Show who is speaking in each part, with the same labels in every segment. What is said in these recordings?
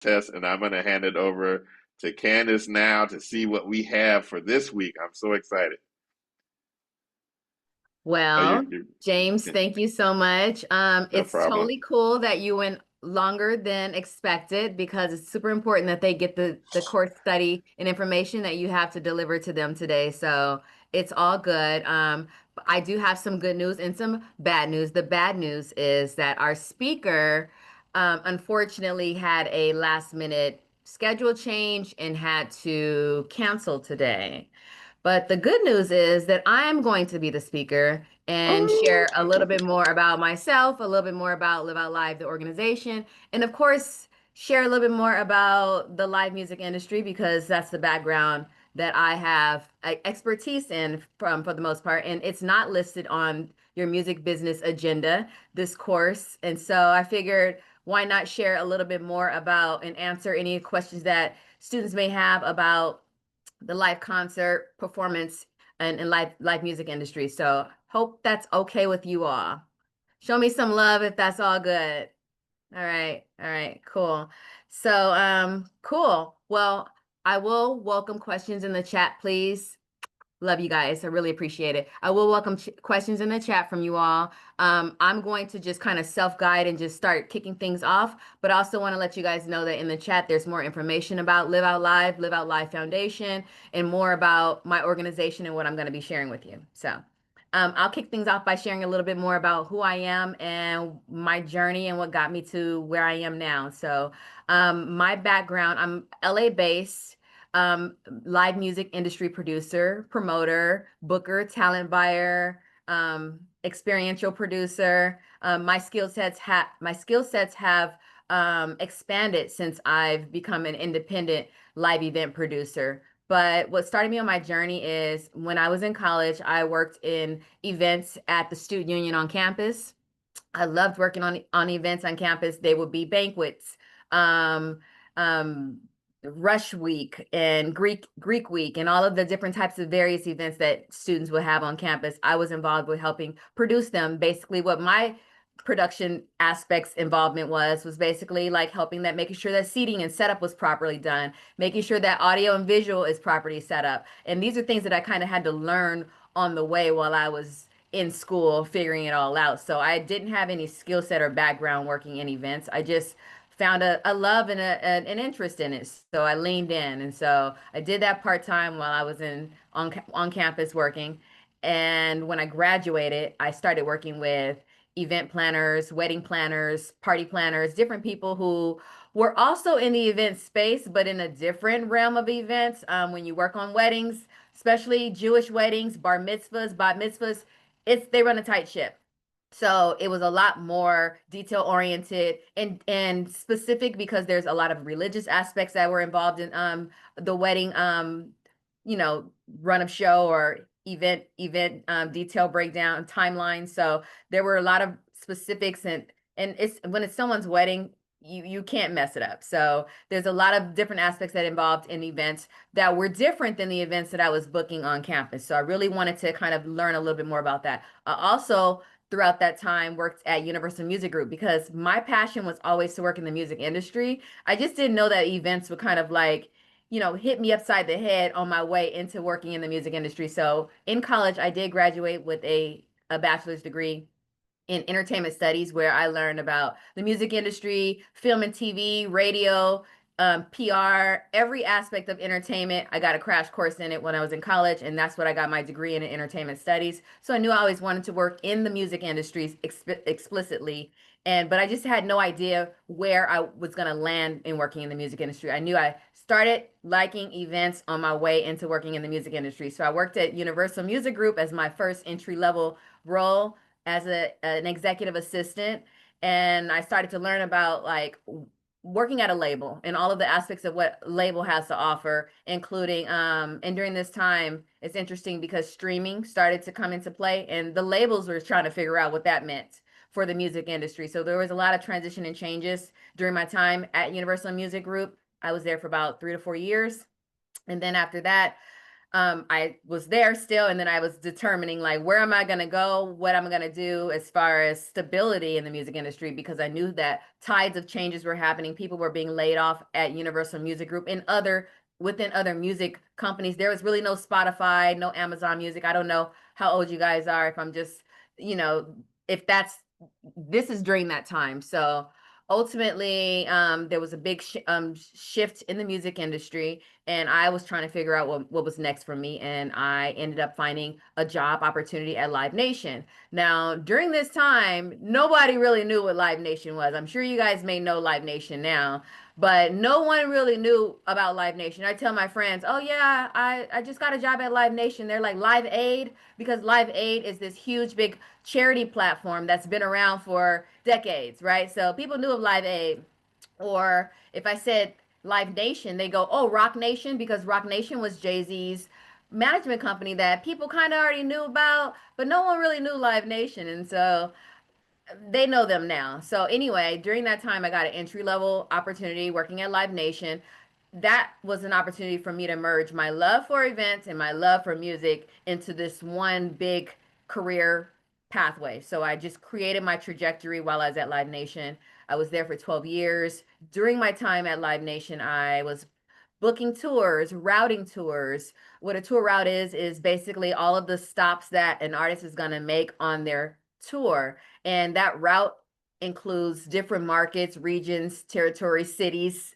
Speaker 1: test, and I'm going to hand it over to Candace now to see what we have for this week. I'm so excited. Oh,
Speaker 2: Well, James,
Speaker 1: you
Speaker 2: thank you so much.
Speaker 1: no
Speaker 2: It's
Speaker 1: problem.
Speaker 2: totally cool that you went longer than expected because it's super important that they get the course study and information that you have to deliver to them today. So it's all good. I do have some good news and some bad news. The bad news is that our speaker, unfortunately had a last minute schedule change and had to cancel today. But the good news is that I am going to be the speaker and
Speaker 1: Oh,
Speaker 2: share a little bit more about myself, a little bit more about Live Out Live, the organization, and of course, share a little bit more about the live music industry because that's the background that I have expertise in from for the most part. And it's not listed on your music business agenda, this course. And so I figured why not share a little bit more about and answer any questions that students may have about the live concert performance and live music industry. So hope that's okay with you all. Show me some love if that's all good. All right, cool. So cool. Well, I will welcome questions in the chat, please. Love you guys. I really appreciate it. I will welcome questions in the chat from you all. I'm going to just kind of self-guide and just start kicking things off, but I also want to let you guys know that in the chat, there's more information about Live Out Live Foundation, and more about my organization and what I'm going to be sharing with you. So I'll kick things off by sharing a little bit more about who I am and my journey and what got me to where I am now. So my background, I'm LA based, live music industry producer, promoter, booker, talent buyer, experiential producer. My skill sets have expanded since I've become an independent live event producer. But what started me on my journey is when I was in college, I worked in events at the student union on campus. I loved working on events on campus. They would be banquets, um, um, Rush Week, and Greek Week, and all of the different types of various events that students would have on campus. I was involved with helping produce them. Basically, what my production aspects involvement was basically like helping that, making sure that seating and setup was properly done, making sure that audio and visual is properly set up. And these are things that I kind of had to learn on the way while I was in school figuring it all out. So I didn't have any skill set or background working in events. I just found a love and an interest in it. So I leaned in. And so I did that part-time while I was on campus working. And when I graduated, I started working with event planners, wedding planners, party planners, different people who were also in the event space, but in a different realm of events. When you work on weddings, especially Jewish weddings, bar mitzvahs, bat mitzvahs, they run a tight ship. So it was a lot more detail oriented and specific because there's a lot of religious aspects that were involved in the wedding you know run of show or event detail breakdown timeline. So there were a lot of specifics, and it's when it's someone's wedding, you can't mess it up. So there's a lot of different aspects that involved in events that were different than the events that I was booking on campus. So I really wanted to kind of learn a little bit more about that. I also, throughout that time, worked at Universal Music Group because my passion was always to work in the music industry. I just didn't know that events would kind of like, hit me upside the head on my way into working in the music industry. So in college, I did graduate with a bachelor's degree in entertainment studies where I learned about the music industry, film and TV, radio, PR, every aspect of entertainment. I got a crash course in it when I was in college, and that's what I got my degree in entertainment studies. So I knew I always wanted to work in the music industries explicitly. But I just had no idea where I was going to land in working in the music industry. I knew I started liking events on my way into working in the music industry. So I worked at Universal Music Group as my first entry level role as an executive assistant, and I started to learn about like working at a label and all of the aspects of what label has to offer, including and during this time it's interesting because streaming started to come into play and the labels were trying to figure out what that meant for the music industry. So there was a lot of transition and changes during my time at Universal Music Group. I was there for about 3 to 4 years. And then after that, I was there still, and then I was determining like where am I going to go, what I'm going to do as far as stability in the music industry, because I knew that tides of changes were happening. People were being laid off at Universal Music Group and other within other music companies. There was really no Spotify, no Amazon Music. I don't know how old you guys are. If I'm just, you know, if that's this is during that time. So ultimately, there was a big shift in the music industry, and I was trying to figure out what was next for me. And I ended up finding a job opportunity at Live Nation. Now, during this time, nobody really knew what Live Nation was. I'm sure you guys may know Live Nation now, but no one really knew about Live Nation. I tell my friends, oh yeah, I just got a job at Live Nation. They're like, Live Aid, because Live Aid is this huge big charity platform that's been around for decades, right? So people knew of Live Aid. Or if I said Live Nation, they go, oh, Rock Nation, because Rock Nation was Jay-Z's management company that people kind of already knew about, but no one really knew Live Nation. And so they know them now. So anyway, during that time, I got an entry level opportunity working at Live Nation. That was an opportunity for me to merge my love for events and my love for music into this one big career pathway. So I just created my trajectory while I was at Live Nation. I was there for 12 years. During my time at Live Nation, I was booking tours, routing tours. What a tour route is basically all of the stops that an artist is going to make on their tour. And that route includes different markets, regions, territories, cities,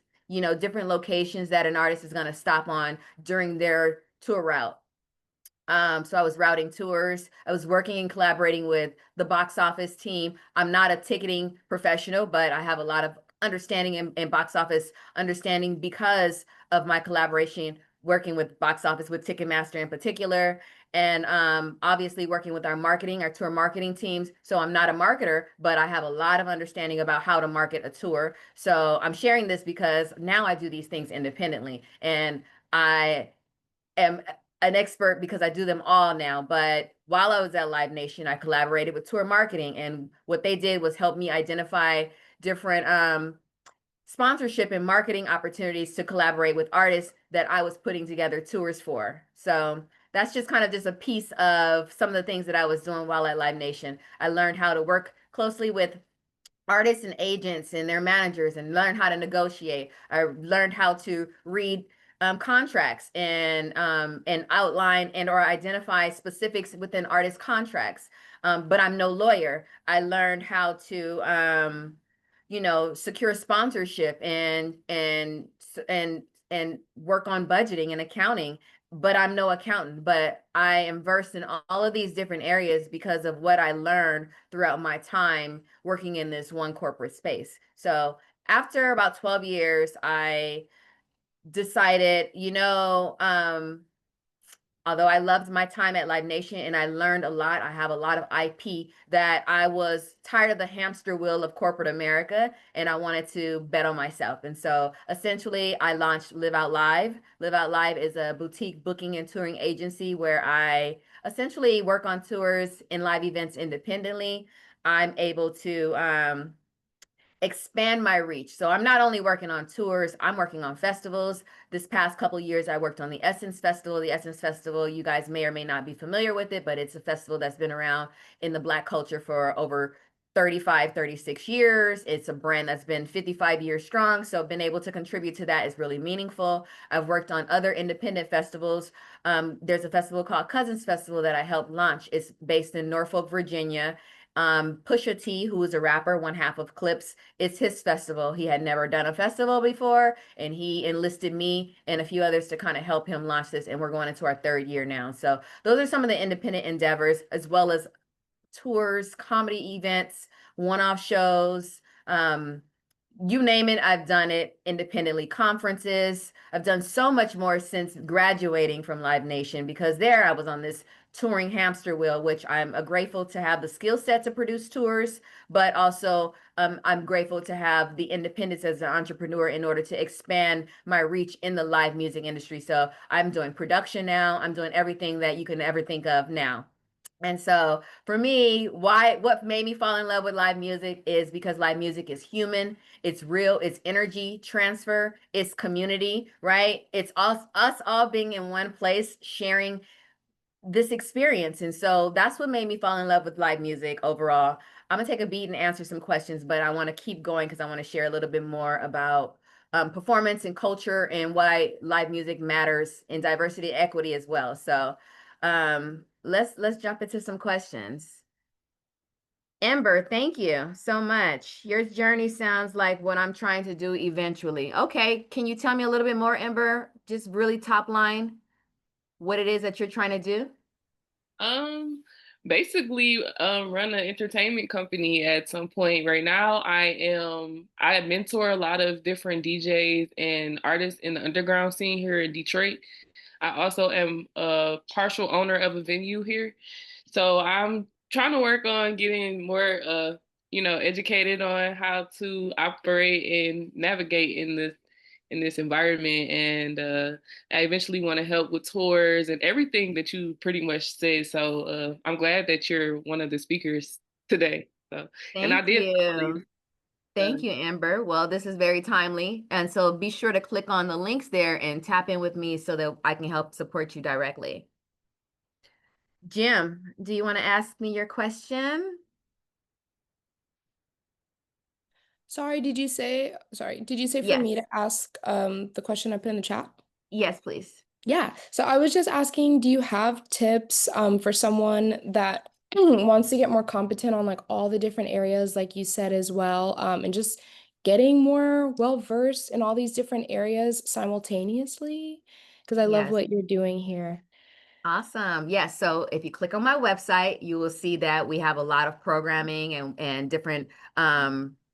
Speaker 2: different locations that an artist is going to stop on during their tour route. So I was routing tours. I was working and collaborating with the box office team. I'm not a ticketing professional, but I have a lot of understanding in box office understanding because of my collaboration working with box office with Ticketmaster in particular. And obviously working with our tour marketing teams. So I'm not a marketer, but I have a lot of understanding about how to market a tour. So I'm sharing this because now I do these things independently. And I am an expert because I do them all now. But while I was at Live Nation, I collaborated with tour marketing, and what they did was help me identify different sponsorship and marketing opportunities to collaborate with artists that I was putting together tours for. So that's just kind of just a piece of some of the things that I was doing while at Live Nation. I learned how to work closely with artists and agents and their managers and learn how to negotiate. I learned how to read contracts and outline and or identify specifics within artist contracts. But I'm no lawyer. I learned how to secure sponsorship and work on budgeting and accounting, but I'm no accountant, but I am versed in all of these different areas because of what I learned throughout my time working in this one corporate space. So after about 12 years, I decided, although I loved my time at Live Nation and I learned a lot, I have a lot of IP that I was tired of the hamster wheel of corporate America and I wanted to bet on myself. And so essentially I launched Live Out Live. Live Out Live is a boutique booking and touring agency where I essentially work on tours and live events independently. I'm able to expand my reach. So I'm not only working on tours, I'm working on festivals. This past couple years, I worked on the Essence Festival. The Essence Festival, you guys may or may not be familiar with it, but it's a festival that's been around in the Black culture for over 35, 36 years. It's a brand that's been 55 years strong. So being able to contribute to that is really meaningful. I've worked on other independent festivals. There's a festival called Cousins Festival that I helped launch. It's based in Norfolk, Virginia. Pusha T, who is a rapper, one half of Clips, it's his festival. He had never done a festival before, and he enlisted me and a few others to kind of help him launch this. And we're going into our third year now. So those are some of the independent endeavors, as well as tours, comedy events, one-off shows. You name it, I've done it independently. Conferences. I've done so much more since graduating from Live Nation because there I was on this touring hamster wheel, which I'm grateful to have the skill set to produce tours, but also I'm grateful to have the independence as an entrepreneur in order to expand my reach in the live music industry. So I'm doing production now. I'm doing everything that you can ever think of now. And so for me, what made me fall in love with live music is because live music is human, it's real, it's energy transfer, it's community, right? It's us all being in one place sharing this experience. And so that's what made me fall in love with live music overall. I'm gonna take a beat and answer some questions, but I want to keep going because I want to share a little bit more about performance and culture and why live music matters in diversity and equity as well. So let's jump into some questions. Amber, thank you so much. Your journey sounds like what I'm trying to do eventually. Okay, can you tell me a little bit more, Amber? Just really top line what it is that you're trying to do?
Speaker 3: Um, basically, run an entertainment company at some point. Right now, I mentor a lot of different DJs and artists in the underground scene here in Detroit. I also am a partial owner of a venue here. So I'm trying to work on getting more, educated on how to operate and navigate in this environment. And I eventually want to help with tours and everything that you pretty much said. So I'm glad that you're one of the speakers today. So, and I
Speaker 2: Thank
Speaker 3: did
Speaker 2: you.
Speaker 3: uh,
Speaker 2: Thank you, Amber. Well, this is very timely. And so be sure to click on the links there and tap in with me so that I can help support you directly. Jim, do you want to ask me your question?
Speaker 4: Did you say for
Speaker 2: Yes.
Speaker 4: me to ask the question I put in the chat?
Speaker 2: Yes, please.
Speaker 4: Yeah. So I was just asking, do you have tips for someone that wants to get more competent on like all the different areas, like you said as well, and just getting more well versed in all these different areas simultaneously? Because I love
Speaker 2: Yes.
Speaker 4: what you're doing here.
Speaker 2: Awesome. Yes. So if you click on my website, you will see that we have a lot of programming and different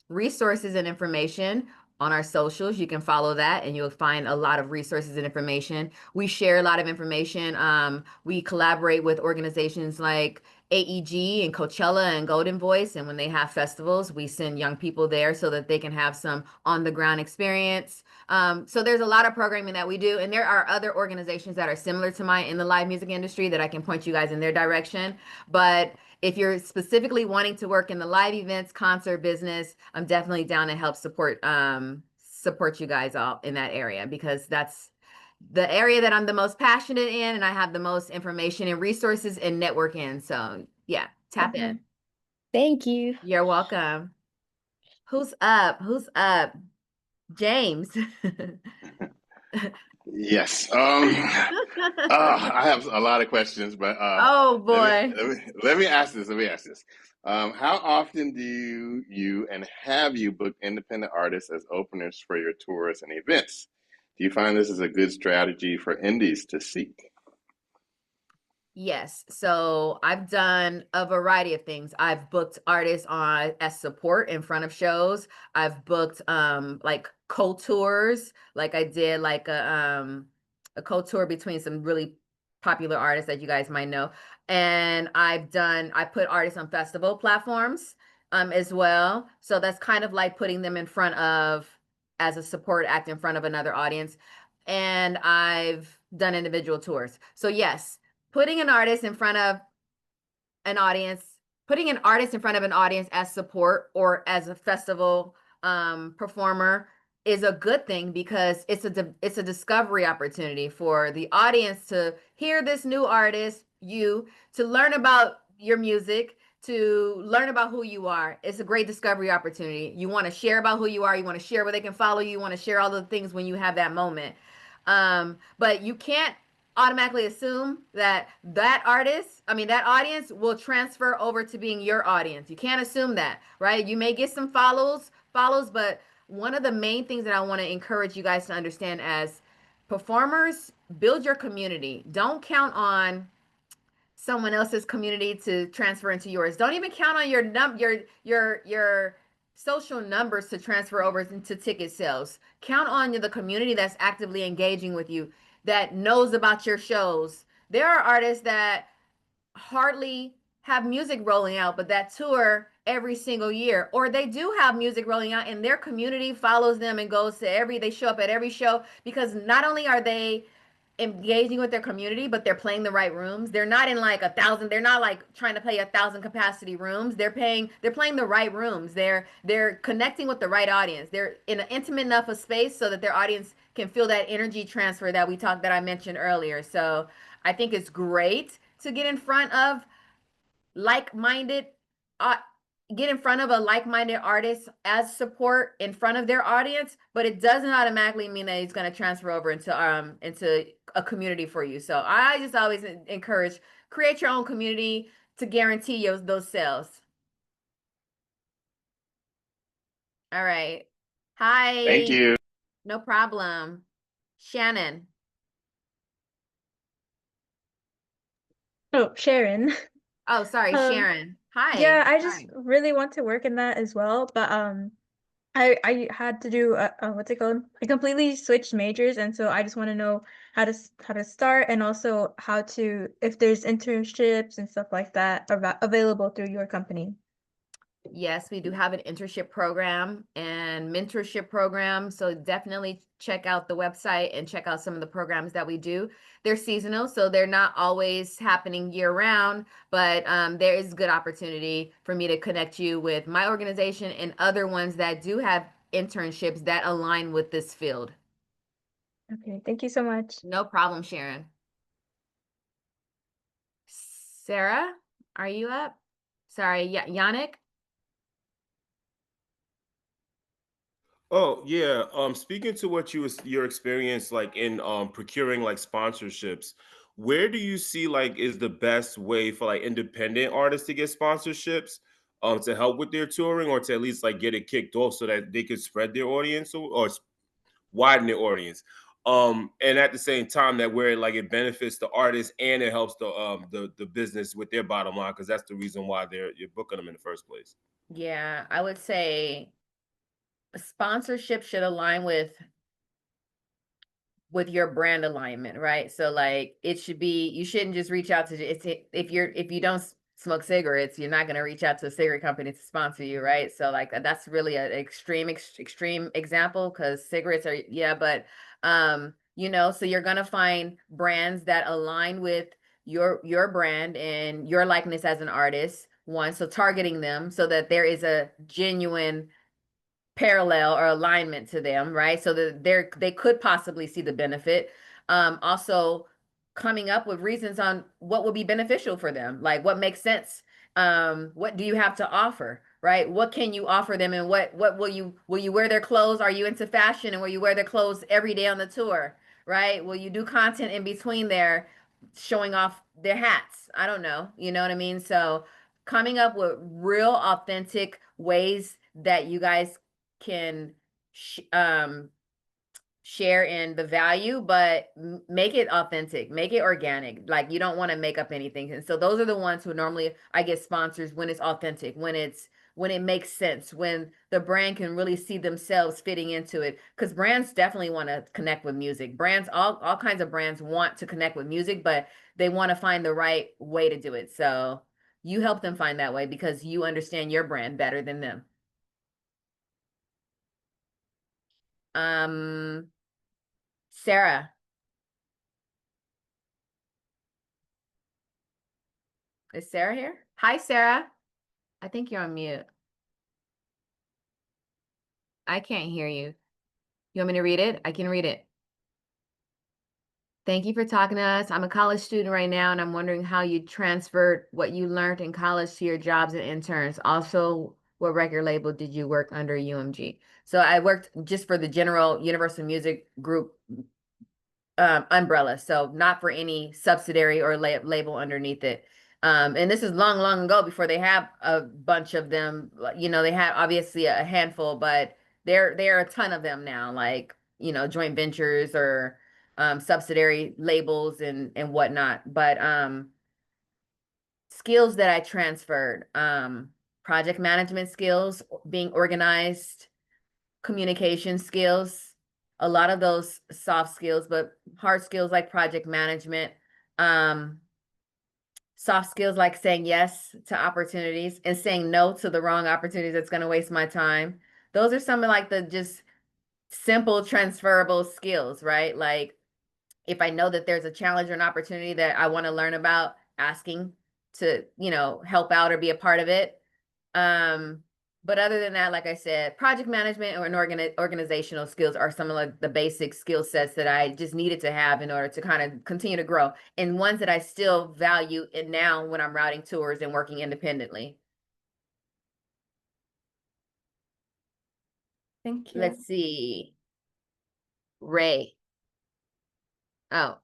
Speaker 2: resources and information on our socials. You can follow that and you'll find a lot of resources and information. We share a lot of information. We collaborate with organizations like AEG and Coachella and Golden Voice. And when they have festivals, we send young people there so that they can have some on the ground experience. So there's a lot of programming that we do, and there are other organizations that are similar to mine in the live music industry that I can point you guys in their direction. But if you're specifically wanting to work in the live events, concert business, I'm definitely down to help support you guys all in that area because that's the area that I'm the most passionate in, and I have the most information and resources and network in. So yeah, tap in.
Speaker 4: Mhm. Thank you.
Speaker 2: You're welcome. Who's up? Who's up? James.
Speaker 1: Yes. I have a lot of questions, but
Speaker 2: Oh
Speaker 1: let me
Speaker 2: boy.
Speaker 1: let me ask this. Let me ask this. How often do you and have you booked independent artists as openers for your tours and events? Do you find this is a good strategy for indies to seek?
Speaker 2: Yes. So I've done a variety of things. I've booked artists on as support in front of shows. I've booked like co-tours, like I did like a co-tour between some really popular artists that you guys might know. And I put artists on festival platforms as well. So that's kind of like putting them in front of as a support act in front of another audience. And I've done individual tours. So yes, putting an artist in front of an audience, putting an artist in front of an audience as support or as a festival performer is a good thing because it's a discovery opportunity for the audience to hear this new artist, you, to learn about your music, to learn about who you are. It's a great discovery opportunity. You want to share about who you are, you want to share where they can follow you, you want to share all the things when you have that moment. But you can't automatically assume that that audience will transfer over to being your audience. You can't assume that, right? You may get some follows, but one of the main things that I want to encourage you guys to understand as performers, build your community. Don't count on someone else's community to transfer into yours. Don't even count on your social numbers to transfer over into ticket sales. Count on the community that's actively engaging with you, that knows about your shows. There are artists that hardly have music rolling out, but that tour every single year, or they do have music rolling out and their community follows them and goes to they show up at every show because not only are they engaging with their community, but they're playing the right rooms. They're not in like 1,000. They're not like trying to play 1,000 capacity rooms. They're playing the right rooms. They're connecting with the right audience. They're in an intimate enough a space so that their audience can feel that energy transfer that I mentioned earlier. So I think it's great to get in front of like-minded uh, get in front of a like-minded artist as support in front of their audience, but it doesn't automatically mean that it's going to transfer over into a community for you. So I just always encourage create your own community to guarantee those sales. All right.
Speaker 1: Thank
Speaker 2: Hi.
Speaker 1: you.
Speaker 2: No problem. Shannon.
Speaker 5: Oh, Sharon.
Speaker 2: Oh, sorry,
Speaker 5: Um,
Speaker 2: Sharon. Hi.
Speaker 5: yeah, I just
Speaker 2: Hi.
Speaker 5: really want to work in that as well, but I had to do what's it called? I completely switched majors, and so I just want to know how to start, and also how to, if there's internships and stuff like that available through your company.
Speaker 2: Yes, we do have an internship program and mentorship program. So definitely check out the website and check out some of the programs that we do. They're seasonal, so they're not always happening year round, but there is good opportunity for me to connect you with my organization and other ones that do have internships that align with this field.
Speaker 5: Okay, thank you so much.
Speaker 2: No problem, Sharon. Sarah, are you up? Sorry, Yannick?
Speaker 6: Oh yeah. Speaking to what your experience like in procuring like sponsorships, where do you see like is the best way for like independent artists to get sponsorships to help with their touring or to at least like get it kicked off so that they could spread their audience or widen their audience. And at the same time that where like it benefits the artist and it helps the business with their bottom line because that's the reason why you're booking them in the first place.
Speaker 2: Yeah, I would say sponsorship should align with your brand alignment, right? So like it should be, you shouldn't just reach out to if you don't smoke cigarettes, you're not going to reach out to a cigarette company to sponsor you, right? So like that's really an extreme example because cigarettes are, yeah, but so you're going to find brands that align with your brand and your likeness as an artist. One, so targeting them so that there is a genuine parallel or alignment to them, right? So that they could possibly see the benefit. Also coming up with reasons on what will be beneficial for them, like what makes sense. What do you have to offer, right? What can you offer them, and what will you wear their clothes? Are you into fashion, and will you wear their clothes every day on the tour, right? Will you do content in between there, showing off their hats? I don't know, you know what I mean? So coming up with real authentic ways that you guys can share in the value, but make it authentic, make it organic. Like you don't want to make up anything. And so those are the ones who normally I get sponsors when it's authentic, when it makes sense, when the brand can really see themselves fitting into it. Because brands definitely want to connect with music. Brands, all kinds of brands want to connect with music, but they want to find the right way to do it. So you help them find that way because you understand your brand better than them. Sarah. Is Sarah here? Hi, Sarah. I think you're on mute. I can't hear you. You want me to read it? I can read it. Thank you for talking to us. I'm a college student right now, and I'm wondering how you transferred what you learned in college to your jobs and interns. Also, what record label did you work under UMG? So I worked just for the general Universal Music Group umbrella, so not for any subsidiary or label underneath it. And this is long ago before they have a bunch of them. They had obviously a handful, but there are a ton of them now, like joint ventures or subsidiary labels and whatnot. But skills that I transferred, project management skills, being organized, communication skills, a lot of those soft skills, but hard skills like project management, soft skills like saying yes to opportunities and saying no to the wrong opportunities that's going to waste my time. Those are some of like the just simple transferable skills, right? Like if I know that there's a challenge or an opportunity that I want to learn about, asking to, help out or be a part of it. But other than that, like I said, project management or organizational skills are some of like the basic skill sets that I just needed to have in order to kind of continue to grow, and ones that I still value in now when I'm routing tours and working independently.
Speaker 5: Thank you.
Speaker 2: Let's see. Ray. Oh,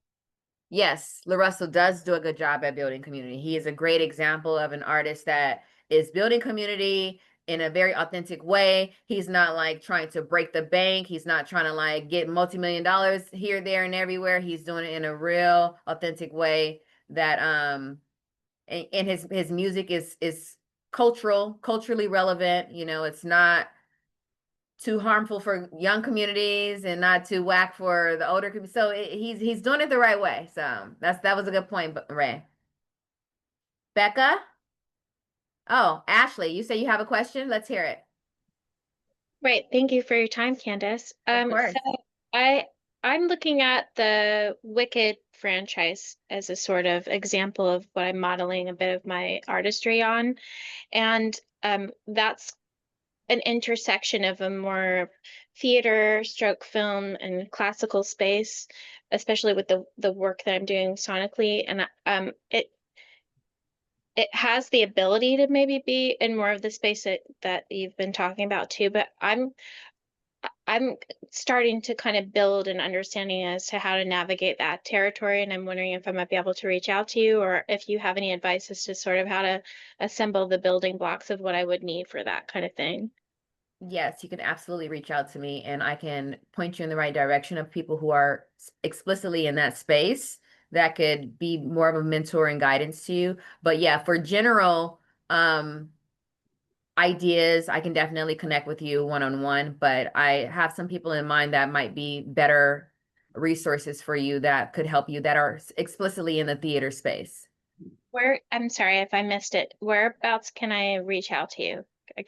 Speaker 2: yes, LaRussell does do a good job at building community. He is a great example of an artist that is building community in a very authentic way. He's not like trying to break the bank. He's not trying to like get multi-million dollars here, there, and everywhere. He's doing it in a real authentic way that and his music is culturally relevant. It's not too harmful for young communities and not too whack for the older community. So he's doing it the right way. So that was a good point, Ray. Becca? Oh, Ashley, you say you have a question? Let's hear it.
Speaker 7: Right. Thank you for your time, Candace.
Speaker 2: Of course.
Speaker 7: So I'm looking at the Wicked franchise as a sort of example of what I'm modeling a bit of my artistry on. And that's an intersection of a more theater stroke film and classical space, especially with the work that I'm doing sonically. And it has the ability to maybe be in more of the space that you've been talking about too, but I'm starting to kind of build an understanding as to how to navigate that territory, and I'm wondering if I might be able to reach out to you, or if you have any advice as to sort of how to assemble the building blocks of what I would need for that kind of thing.
Speaker 2: Yes, you can absolutely reach out to me, and I can point you in the right direction of people who are explicitly in that space that could be more of a mentor and guidance to you. But yeah, for general ideas, I can definitely connect with you one-on-one, but I have some people in mind that might be better resources for you that could help you that are explicitly in the theater space.
Speaker 7: I'm sorry if I missed it. Whereabouts can I reach out to you? I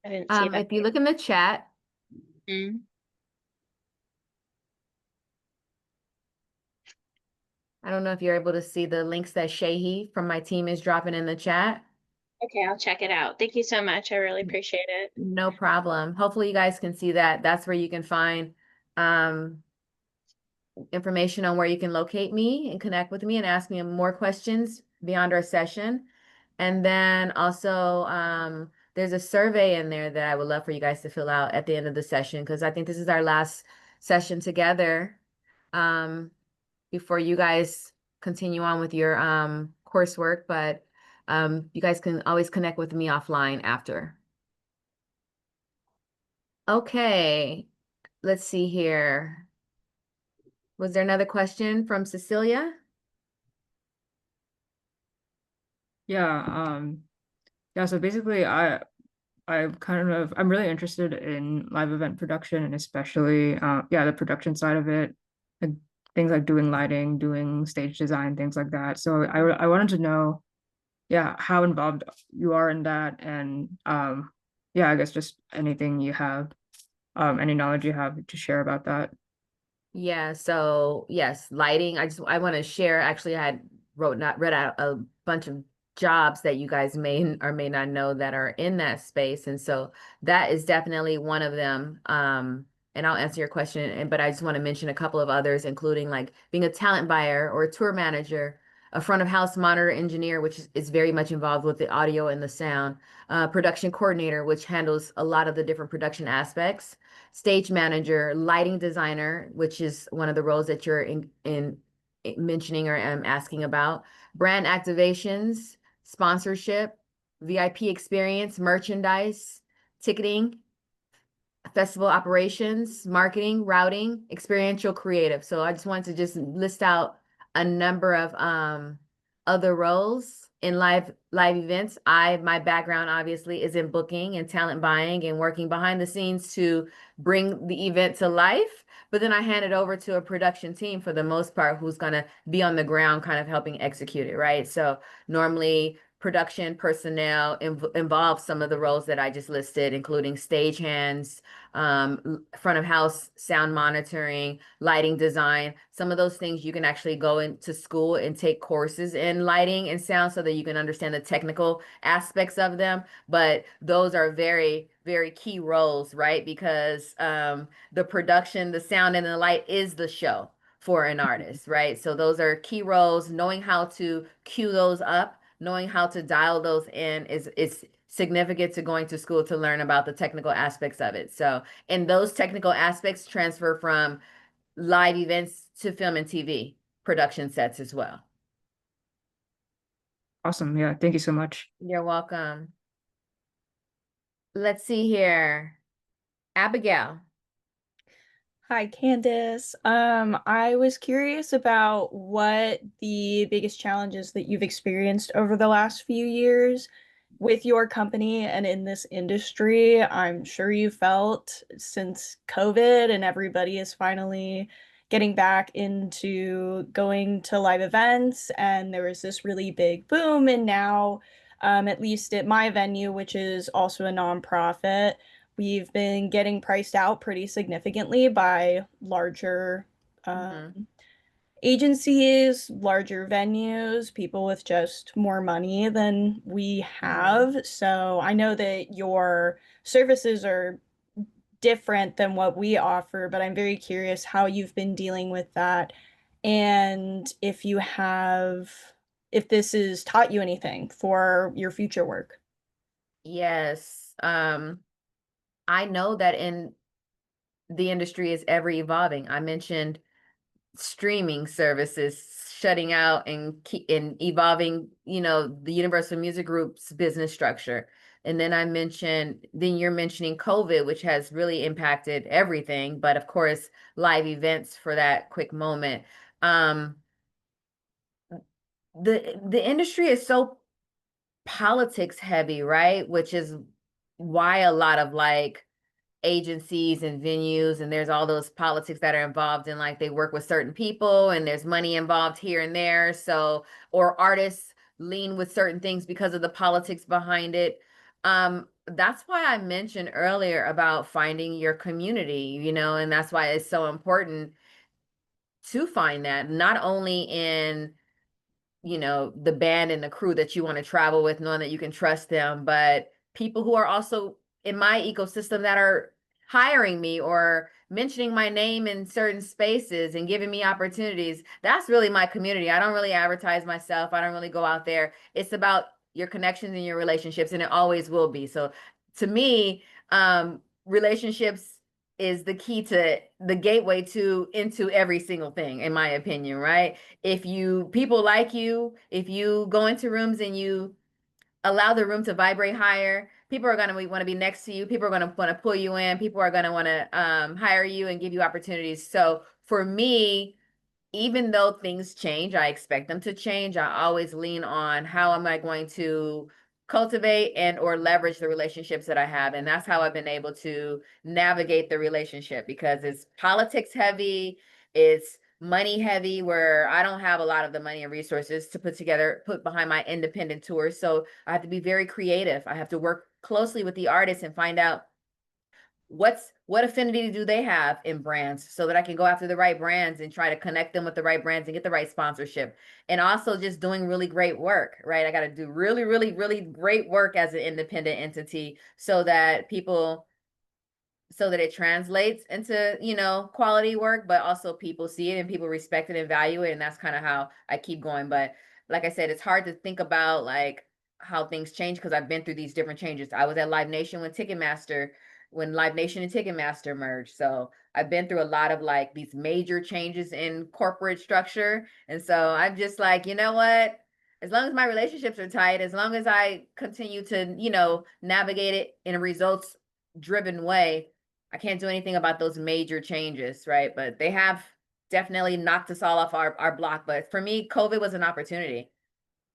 Speaker 7: didn't see that.
Speaker 2: If you look in the chat,
Speaker 7: Mm.
Speaker 2: I don't know if you're able to see the links that Shahi from my team is dropping in the chat.
Speaker 7: Okay, I'll check it out. Thank you so much. I really appreciate it.
Speaker 2: No problem. Hopefully you guys can see that. That's where you can find information on where you can locate me and connect with me and ask me more questions beyond our session. And then also there's a survey in there that I would love for you guys to fill out at the end of the session, because I think this is our last session together before you guys continue on with your coursework. But you guys can always connect with me offline after. Okay, let's see here. Was there another question from Cecilia?
Speaker 8: Yeah, so basically I'm really interested in live event production, and especially the production side of it, like things like doing lighting, doing stage design, things like that. So I wanted to know, how involved you are in that, and I guess just anything you have, any knowledge you have to share about that.
Speaker 2: Yeah, so yes, lighting. I want to share. Actually, I had read out a bunch of jobs that you guys may or may not know that are in that space. And so that is definitely one of them. And I'll answer your question, but I just want to mention a couple of others, including like being a talent buyer or a tour manager, a front of house monitor engineer, which is very much involved with the audio and the sound, production coordinator, which handles a lot of the different production aspects, stage manager, lighting designer, which is one of the roles that you're in mentioning or asking about, brand activations, sponsorship, VIP experience, merchandise, ticketing, festival operations, marketing, routing, experiential creative. So I just wanted to just list out a number of other roles in live events. My background obviously is in booking and talent buying and working behind the scenes to bring the event to life. But then I hand it over to a production team for the most part, who's going to be on the ground kind of helping execute it, right? So normally production personnel involve some of the roles that I just listed, including stagehands, front of house sound monitoring, lighting design. Some of those things you can actually go into school and take courses in lighting and sound so that you can understand the technical aspects of them. But those are very, very key roles, right? Because the production, the sound, and the light is the show for an artist, right? So those are key roles. Knowing how to cue those up, knowing how to dial those in is significant to going to school to learn about the technical aspects of it. So, and those technical aspects transfer from live events to film and TV production sets as well.
Speaker 8: Awesome. Yeah, thank you so much.
Speaker 2: You're welcome. Let's see here. Abigail.
Speaker 9: Hi, Candace. I was curious about what the biggest challenges that you've experienced over the last few years with your company and in this industry. I'm sure you felt since COVID and everybody is finally getting back into going to live events, and there was this really big boom. And now, at least at my venue, which is also a nonprofit, we've been getting priced out pretty significantly by larger agencies, larger venues, people with just more money than we have. So I know that your services are different than what we offer, but I'm very curious how you've been dealing with that and if this has taught you anything for your future work.
Speaker 2: Yes. I know that in the industry is ever evolving. I mentioned streaming services shutting out and evolving, the Universal Music Group's business structure. And then you're mentioning COVID, which has really impacted everything, but of course, live events for that quick moment. The industry is so politics heavy, right? Which is why a lot of agencies and venues, and there's all those politics that are involved in, they work with certain people and there's money involved here and there. So, or artists lean with certain things because of the politics behind it. That's why I mentioned earlier about finding your community, and that's why it's so important to find that, not only in the band and the crew that you want to travel with, knowing that you can trust them, but people who are also in my ecosystem that are hiring me or mentioning my name in certain spaces and giving me opportunities. That's really my community. I don't really advertise myself. I don't really go out there. It's about your connections and your relationships, and it always will be. So to me, relationships is the key to the gateway into every single thing, in my opinion, right? If people like you, if you go into rooms and you allow the room to vibrate higher, people are going to want to be next to you. People are going to want to pull you in. People are going to want to hire you and give you opportunities. So for me, even though things change, I expect them to change. I always lean on how am I going to cultivate and or leverage the relationships that I have. And that's how I've been able to navigate the relationship, because it's politics heavy, it's money heavy, where I don't have a lot of the money and resources to put behind my independent tours. So I have to be very creative. I have to work closely with the artists and find out what affinity do they have in brands, so that I can go after the right brands and try to connect them with the right brands and get the right sponsorship. And also just doing really great work, right? I got to do really, really, really great work as an independent entity so that it translates into, quality work, but also people see it and people respect it and value it. And that's kind of how I keep going. But like I said, it's hard to think about how things change, because I've been through these different changes. I was at Live Nation when Live Nation and Ticketmaster merged. So I've been through a lot of these major changes in corporate structure. And so I'm just you know what? As long as my relationships are tight, as long as I continue to, navigate it in a results driven way, I can't do anything about those major changes, right? But they have definitely knocked us all off our block. But for me, COVID was an opportunity,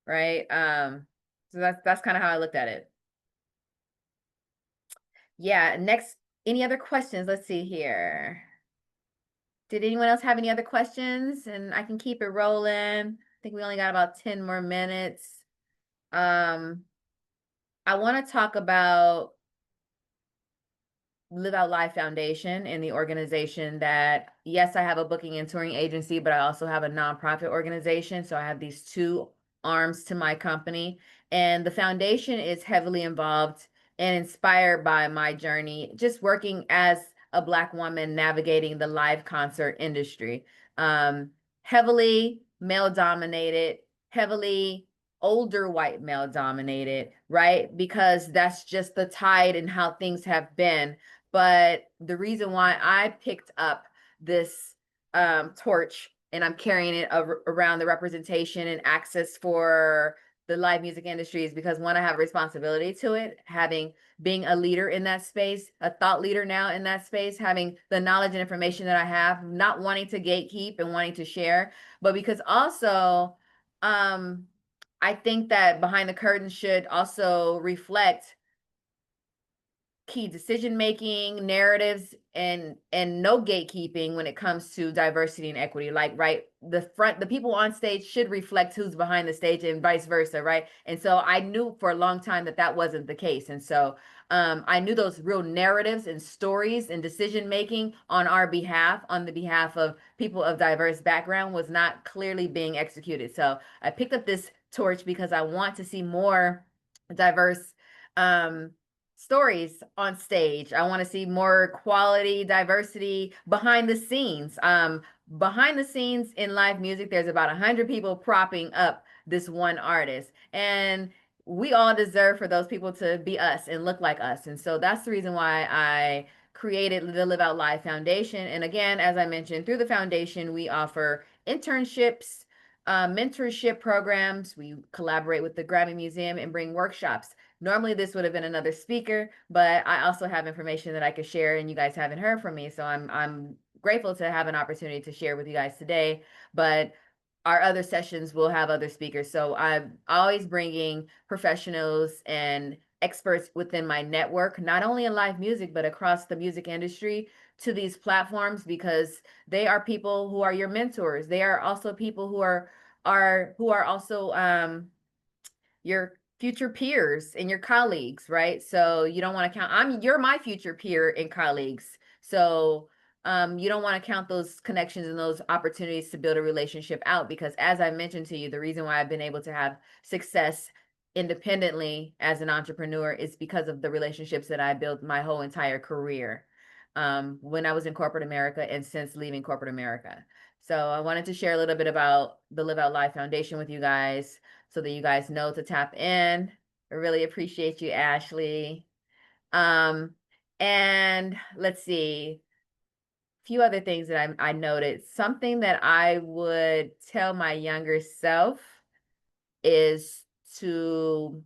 Speaker 2: right? So that's kind of how I looked at it. Yeah, next, any other questions? Let's see here. Did anyone else have any other questions? And I can keep it rolling. I think we only got about 10 more minutes. I want to talk about Live Out Live Foundation and the organization that, yes, I have a booking and touring agency, but I also have a nonprofit organization. So I have these two arms to my company. And the foundation is heavily involved and inspired by my journey, just working as a Black woman navigating the live concert industry. Heavily male dominated, heavily older white male dominated, right? Because that's just the tide and how things have been. But the reason why I picked up this torch and I'm carrying it around the representation and access for the live music industry is because one, I have responsibility to it, having being a leader in that space, a thought leader now in that space, having the knowledge and information that I have, not wanting to gatekeep and wanting to share, but because also I think that behind the curtain should also reflect key decision making narratives and no gatekeeping when it comes to diversity and equity. Like, right, the people on stage should reflect who's behind the stage and vice versa, right? And so I knew for a long time that that wasn't the case. And so I knew those real narratives and stories and decision making on our behalf, on the behalf of people of diverse background, was not clearly being executed. So I picked up this torch because I want to see more diverse stories on stage. I want to see more quality, diversity behind the scenes. Behind the scenes in live music, there's about 100 people propping up this one artist. And we all deserve for those people to be us and look like us. And so that's the reason why I created the Live Out Live Foundation. And again, as I mentioned, through the foundation, we offer internships, mentorship programs. We collaborate with the Grammy Museum and bring workshops. Normally this would have been another speaker, but I also have information that I could share and you guys haven't heard from me. So I'm grateful to have an opportunity to share with you guys today, but our other sessions will have other speakers. So I'm always bringing professionals and experts within my network, not only in live music, but across the music industry to these platforms because they are people who are your mentors. They are also people who are also your future peers and your colleagues, right? So you don't want to count, you're my future peer and colleagues. So you don't want to count those connections and those opportunities to build a relationship out because as I mentioned to you, the reason why I've been able to have success independently as an entrepreneur is because of the relationships that I built my whole entire career when I was in corporate America and since leaving corporate America. So I wanted to share a little bit about the Live Out Live Foundation with you guys so that you guys know to tap in. I really appreciate you, Ashley. And let's see, a few other things that I noted. Something that I would tell my younger self is to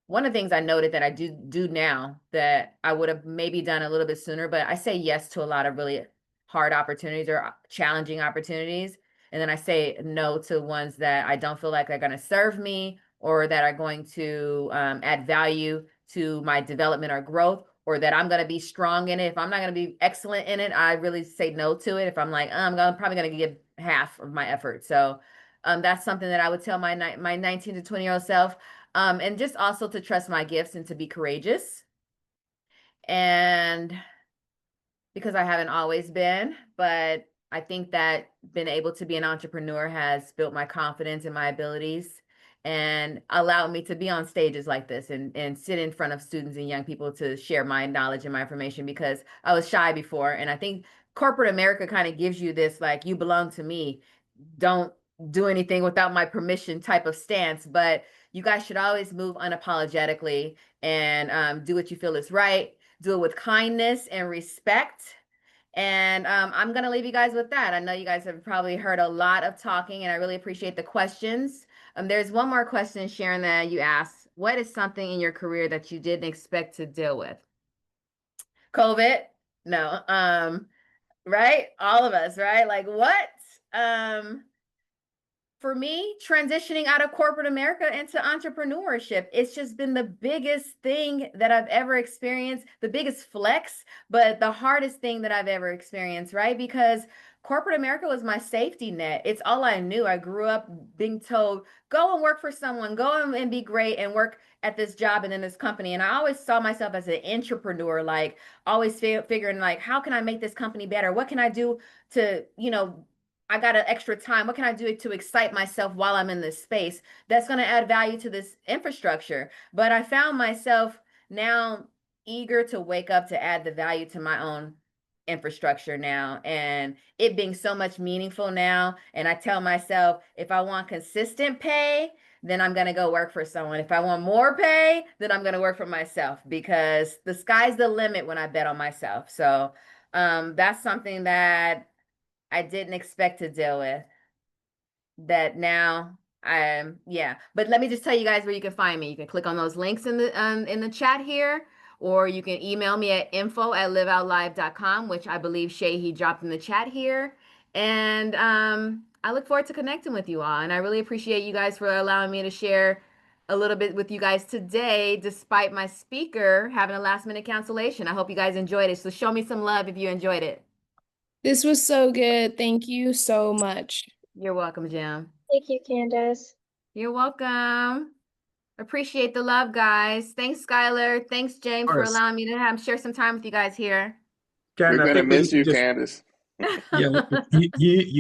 Speaker 2: one of the things I noted that I do now that I would have maybe done a little bit sooner, but I say yes to a lot of really hard opportunities or challenging opportunities. And then I say no to ones that I don't feel like are going to serve me or that are going to add value to my development or growth or that I'm going to be strong in it. If I'm not going to be excellent in it, I really say no to it. If I'm like, probably going to give half of my effort. So that's something that I would tell my 19 to 20-year-old self. And just also to trust my gifts and to be courageous. And because I haven't always been, but I think that being able to be an entrepreneur has built my confidence in my abilities and allowed me to be on stages like this and sit in front of students and young people to share my knowledge and my information because I was shy before. And I think corporate America kind of gives you this, like, you belong to me. Don't do anything without my permission type of stance. But you guys should always move unapologetically and do what you feel is right. Do it with kindness and respect. And I'm going to leave you guys with that. I know you guys have probably heard a lot of talking, and I really appreciate the questions. There's one more question, Sharon, that you asked. What is something in your career that you didn't expect to deal with? COVID? No. Right? All of us, right? Like what? For me, transitioning out of corporate America into entrepreneurship, it's just been the biggest thing that I've ever experienced, the biggest flex, but the hardest thing that I've ever experienced, right? Because corporate America was my safety net. It's all I knew. I grew up being told, go and work for someone, go and be great and work at this job and in this company. And I always saw myself as an entrepreneur, like always figuring like, how can I make this company better? What can I do to, I got an extra time. What can I do to excite myself while I'm in this space that's going to add value to this infrastructure? But I found myself now eager to wake up to add the value to my own infrastructure now, and it being so much meaningful now. And I tell myself, if I want consistent pay, then I'm going to go work for someone. If I want more pay, then I'm going to work for myself, because the sky's the limit when I bet on myself. So that's something that I didn't expect to deal with, that now yeah. But let me just tell you guys where you can find me. You can click on those links in the chat here, or you can email me at info@liveoutlive.com, which I believe Shay dropped in the chat here. And I look forward to connecting with you all, and I really appreciate you guys for allowing me to share a little bit with you guys today, despite my speaker having a last minute cancellation. I hope you guys enjoyed it. So show me some love if you enjoyed it.
Speaker 4: This was so good. Thank you so much.
Speaker 2: You're welcome, Jim.
Speaker 7: Thank you, Candace.
Speaker 2: You're welcome. Appreciate the love, guys. Thanks, Skylar. Thanks, James, for allowing me to share some time with you guys here.
Speaker 1: We're
Speaker 10: Karen, I
Speaker 1: gonna
Speaker 10: think we
Speaker 1: miss
Speaker 10: need
Speaker 1: you,
Speaker 10: to just
Speaker 1: Candace.
Speaker 10: yeah,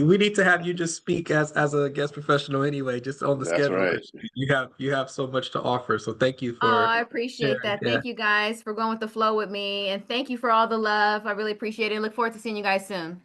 Speaker 10: we need to have you just speak as a guest professional anyway, just on the
Speaker 1: That's
Speaker 10: schedule.
Speaker 1: right.
Speaker 10: 'Cause you have so much to offer. So thank you
Speaker 2: Oh,
Speaker 10: for
Speaker 2: I appreciate
Speaker 10: sharing.
Speaker 2: that.
Speaker 10: Yeah.
Speaker 2: Thank you guys for going with the flow with me. And thank you for all the love. I really appreciate it. And look forward to seeing you guys soon.